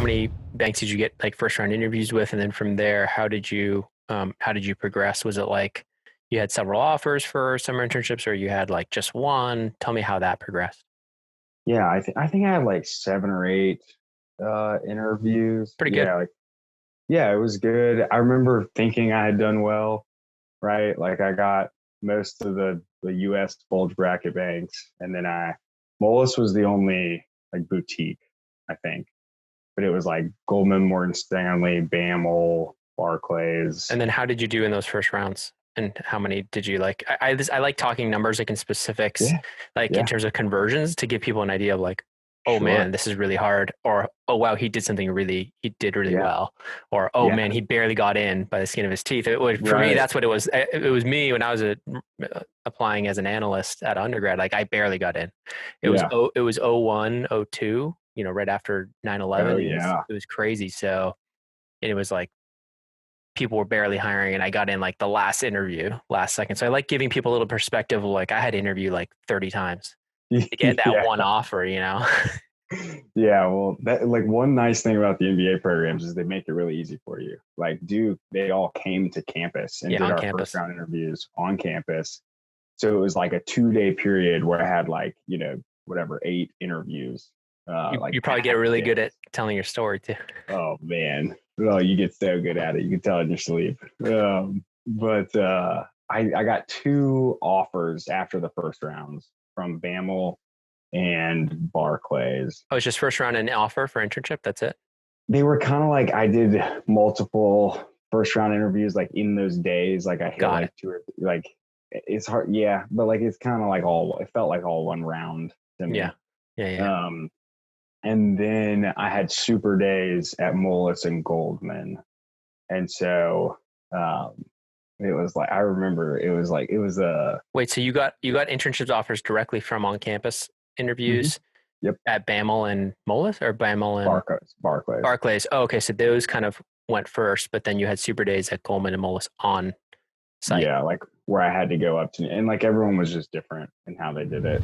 many banks did you get like first round interviews with? And then from there, how did you progress? Was it like you had several offers for summer internships or you had like just one? Tell me how that progressed. Yeah, I think I had like 7 or 8 interviews. Pretty good. Yeah, it was good. I remember thinking I had done well, right? Like I got most of the US bulge bracket banks, and then Moelis was the only like boutique, I think. But it was like Goldman, Morgan Stanley, BAML, Barclays. And then how did you do in those first rounds? And how many did you like? I like talking numbers like in specifics, Yeah, like in yeah, terms of conversions to give people an idea of like, oh sure. man, this is really hard. Or, oh wow, he did really Yeah, well. Or, oh yeah, man, he barely got in by the skin of his teeth. For me, right. that's what it was. It was me when I was applying as an analyst at undergrad. Like I barely got in. Yeah. It was 01, 02, right after 9/11. Oh It yeah. was crazy. So it was like, people were barely hiring and I got in like the last interview last second. So I like giving people a little perspective of like I had interviewed like 30 times to get that Yeah. one offer, Yeah, well, that like one nice thing about the MBA programs is they make it really easy for you. Like Duke, they all came to campus and Yeah, did on our first campus. round interviews on campus. So it was like a 2-day period where I had like, whatever, 8 interviews. Like You probably get packed really good in. at telling your story too. Oh man. Oh, you get so good at it. You can tell in your sleep. But I got 2 offers after the first rounds from BAML and Barclays. Oh, it's just first round and offer for internship. That's it. They were kind of like I did multiple first round interviews like in those days. Like I hit Got like it. 2 or 3, like it's hard, yeah, but like it's kind of like it felt like all one round to Yeah. me. Yeah. And then I had Superdays at Moelis and Goldman, and so it was like I remember it was a Wait, so you got internships offers directly from on campus Mhm. interviews Yep. at BAML and Moelis or BAML and Barclays. Barclays? Oh, okay. So those kind of went first, but then you had Super Days at Goldman and Moelis on site. Yeah, like where I had to go up to, and like everyone was just different in how they did it.